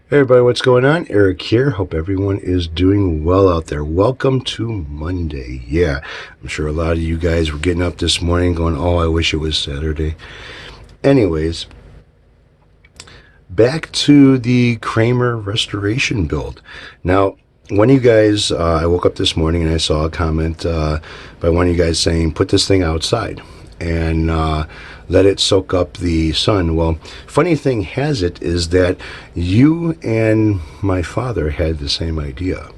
Hey everybody, what's going on? Eric here. Hope everyone is doing well out there. Welcome to Monday. Yeah, I'm sure a lot of you guys were getting up this morning going, oh, I wish it was Saturday. Anyways, back to the Kramer restoration build. Now, one of you guys, I woke up this morning and I saw a comment by one of you guys saying, put this thing outside and let it soak up the sun. Well, funny thing has it is that you and my father had the same idea,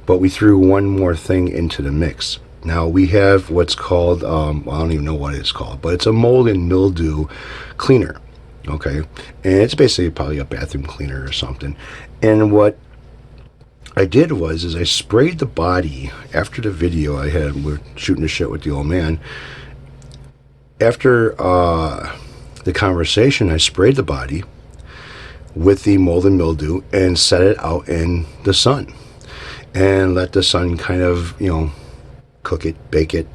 but we threw one more thing into the mix. Now we have what's called, well, I don't even know what it's called, but it's a mold and mildew cleaner. Okay, and it's basically probably a bathroom cleaner or something. And what I did is I sprayed the body after the video I had. We're shooting the shit with the old man. After the conversation, I sprayed the body with the mold and mildew and set it out in the sun and let the sun kind of, cook it, bake it,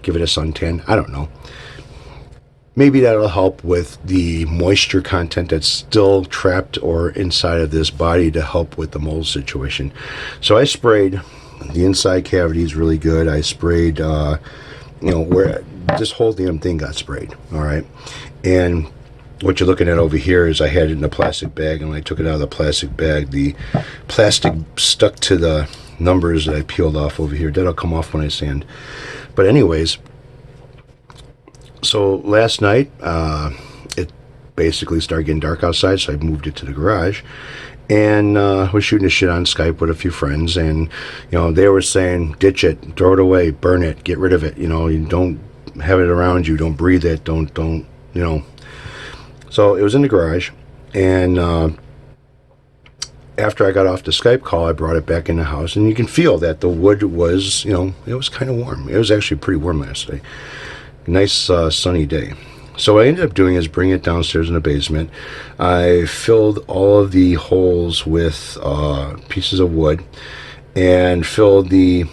give it a suntan. I don't know. Maybe that'll help with the moisture content that's still trapped or inside of this body to help with the mold situation. So I sprayed the inside cavity is really good. I sprayed, where this whole damn thing got sprayed. All right. And what you're looking at over here is I had it in a plastic bag, and when I took it out of the plastic bag, the plastic stuck to the numbers that I peeled off over here. That'll come off when I sand. But anyways, so last night, it basically started getting dark outside, so I moved it to the garage, and was shooting the shit on Skype with a few friends, and they were saying, ditch it, throw it away, burn it, get rid of it. You don't have it around you, don't breathe it, don't. So it was in the garage, and after I got off the Skype call, I brought it back in the house, and you can feel that the wood was, it was kind of warm. It was actually pretty warm last night. Nice sunny day. So what I ended up doing is bring it downstairs in the basement. I filled all of the holes with pieces of wood and filled the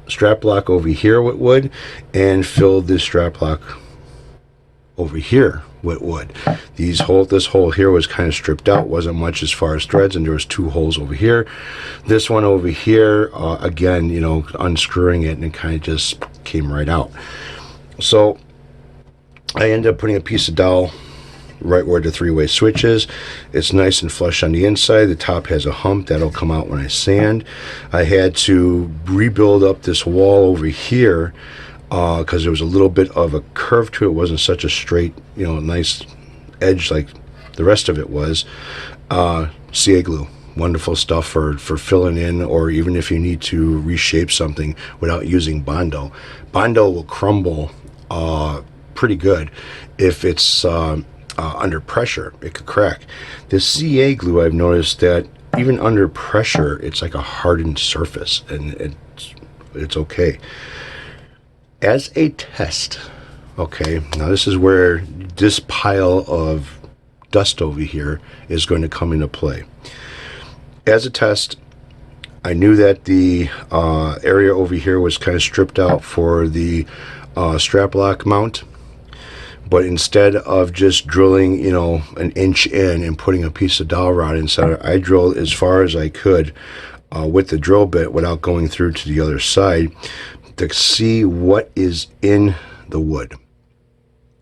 strap block over here with wood and filled the strap block over here with wood. This hole here was kind of stripped out, wasn't much as far as threads, and there was two holes over here. This one over here, again, unscrewing it, and it kind of just came right out. So I ended up putting a piece of dowel right where the three-way switch is. It's nice and flush on the inside. The top has a hump that'll come out when I sand. I had to rebuild up this wall over here because there was a little bit of a curve to it. It wasn't such a straight, nice edge like the rest of it was. CA glue. Wonderful stuff for filling in, or even if you need to reshape something without using Bondo. Bondo will crumble pretty good if it's under pressure. It could crack. The CA glue, I've noticed that even under pressure, it's like a hardened surface, and it's okay. As a test, okay, now this is where this pile of dust over here is going to come into play. As a test, I knew that the area over here was kind of stripped out for the strap lock mount, but instead of just drilling, an inch in and putting a piece of dowel rod inside, I drilled as far as I could with the drill bit without going through to the other side to see what is in the wood,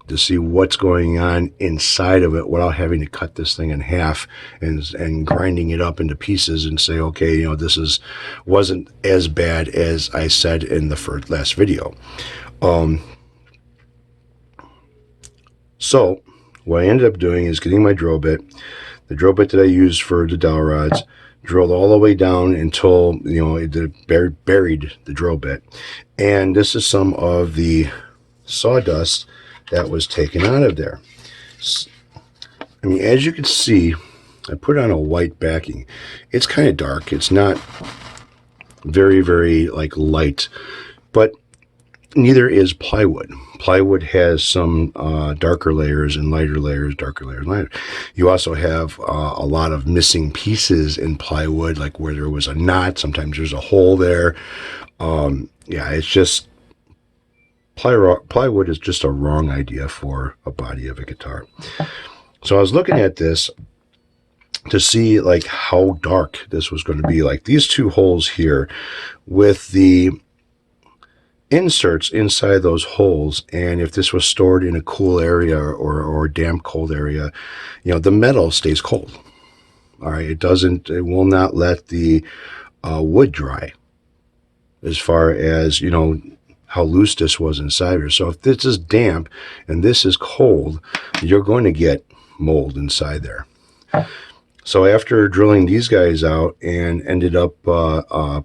to see what's going on inside of it without having to cut this thing in half and grinding it up into pieces and say, okay, this wasn't as bad as I said in the last video. So what I ended up doing is getting my drill bit, the drill bit that I used for the dowel rods, drilled all the way down until it buried the drill bit. And this is some of the sawdust that was taken out of there. I mean, as you can see, I put on a white backing. It's kind of dark. It's not very, very light, but neither is plywood. Plywood has some darker layers and lighter layers, darker layers, lighter. You also have a lot of missing pieces in plywood, like where there was a knot. Sometimes there's a hole there. Yeah, it's just plywood is just a wrong idea for a body of a guitar. So I was looking at this, to see like how dark this was going to be. Like these two holes here with the inserts inside those holes, and if this was stored in a cool area or a damp cold area, the metal stays cold. All right, it will not let the wood dry, as far as how loose this was inside here. So if this is damp and this is cold, you're going to get mold inside there. So after drilling these guys out and ended up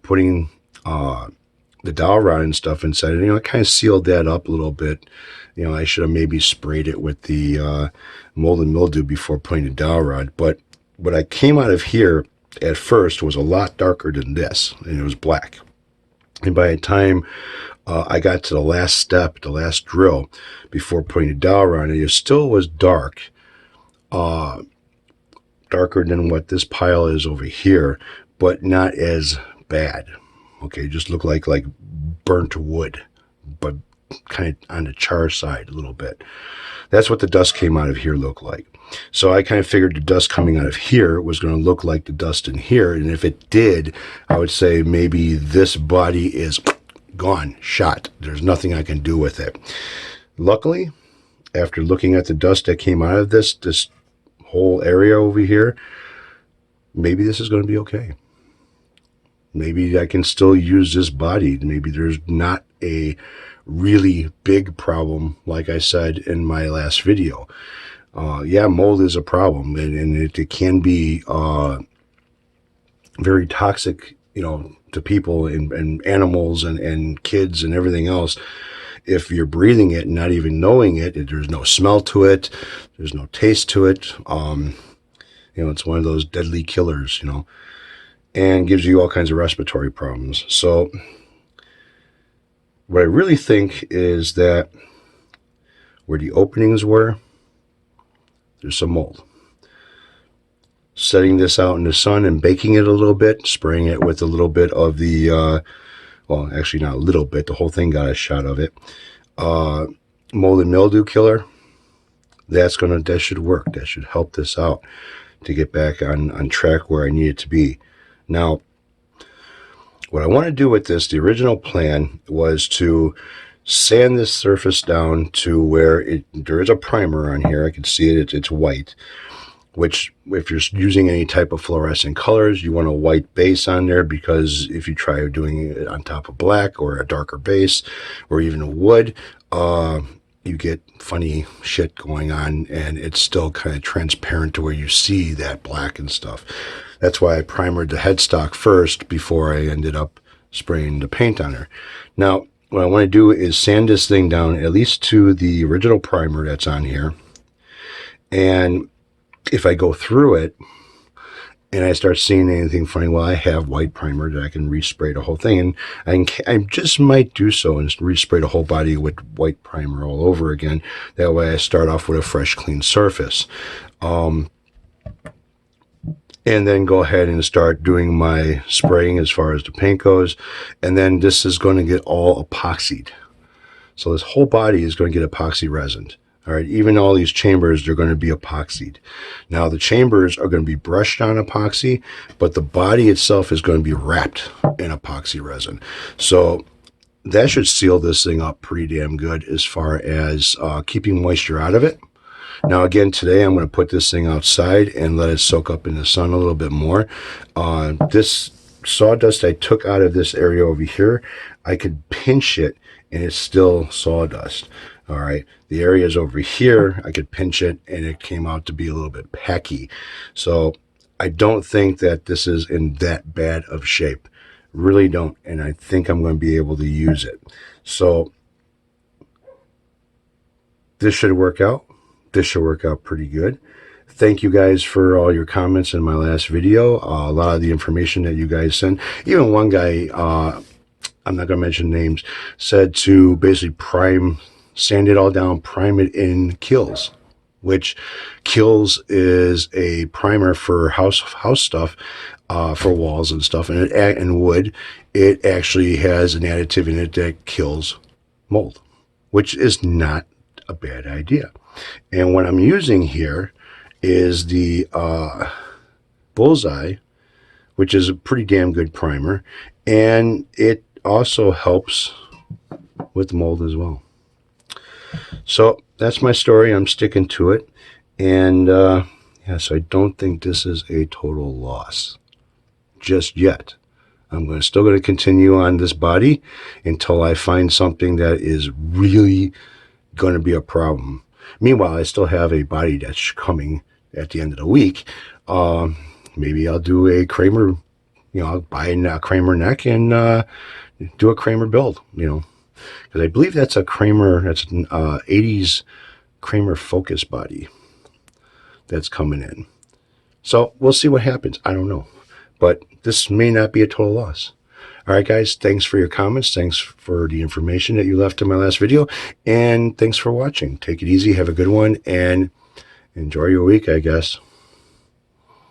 putting the dowel rod and stuff inside it, I kind of sealed that up a little bit. I should have maybe sprayed it with the mold and mildew before putting the dowel rod. But what I came out of here at first was a lot darker than this, and it was black. And by the time I got to the last step, the last drill, before putting the dowel rod in, it still was dark. Darker than what this pile is over here, but not as bad. Okay, just looked like burnt wood, but kind of on the char side a little bit. That's what the dust came out of here looked like. So I kind of figured the dust coming out of here was going to look like the dust in here, and if it did, I would say maybe this body is gone, shot. There's nothing I can do with it. Luckily, after looking at the dust that came out of this whole area over here, maybe this is going to be okay. Maybe I can still use this body. Maybe there's not a really big problem, like I said in my last video. Yeah, mold is a problem, and it can be very toxic, to people and animals and kids and everything else. If you're breathing it and not even knowing it, there's no smell to it, there's no taste to it. It's one of those deadly killers, and gives you all kinds of respiratory problems. So what I really think is that where the openings were, there's some mold. Setting this out in the sun and baking it a little bit, spraying it with a little bit of the, well, actually not a little bit, the whole thing got a shot of it. Mold and mildew killer, that should work. That should help this out to get back on track where I need it to be. Now, what I want to do with this, the original plan was to sand this surface down to where there is a primer on here. I can see it, it's white, which if you're using any type of fluorescent colors, you want a white base on there, because if you try doing it on top of black or a darker base or even a wood, you get funny shit going on, and it's still kind of transparent to where you see that black and stuff. That's why I primered the headstock first before I ended up spraying the paint on her. Now, what I want to do is sand this thing down at least to the original primer that's on here. And if I go through it and I start seeing anything funny, well, I have white primer that I can respray the whole thing, and I just might do so and respray the whole body with white primer all over again. That way I start off with a fresh, clean surface. And then go ahead and start doing my spraying as far as the paint goes. And then this is going to get all epoxied. So this whole body is going to get epoxy resin. All right, even all these chambers, they're going to be epoxied. Now the chambers are going to be brushed on epoxy, but the body itself is going to be wrapped in epoxy resin. So that should seal this thing up pretty damn good as far as keeping moisture out of it. Now again, today I'm going to put this thing outside and let it soak up in the sun a little bit more. This sawdust I took out of this area over here, I could pinch it and it's still sawdust. All right, the areas over here, I could pinch it and it came out to be a little bit packy. So I don't think that this is in that bad of shape. Really don't. And I think I'm going to be able to use it. So this should work out. This should work out pretty good. Thank you guys for all your comments in my last video. A lot of the information that you guys sent. Even one guy, I'm not going to mention names, said to basically sand it all down, prime it in Kills, which Kills is a primer for house stuff, for walls and stuff, and wood. It actually has an additive in it that kills mold, which is not a bad idea. And what I'm using here is the Bullseye, which is a pretty damn good primer, and it also helps with mold as well. So that's my story. I'm sticking to it, and yes, I don't think this is a total loss just yet. I'm still going to continue on this body until I find something that is really going to be a problem. Meanwhile, I still have a body that's coming at the end of the week. Maybe I'll do a Kramer, I'll buy a Kramer neck and do a Kramer build, because I believe that's a Kramer, that's an 80s Kramer Focus body that's coming in. So we'll see what happens. I don't know. But this may not be a total loss. All right, guys, thanks for your comments. Thanks for the information that you left in my last video. And thanks for watching. Take it easy. Have a good one. And enjoy your week, I guess.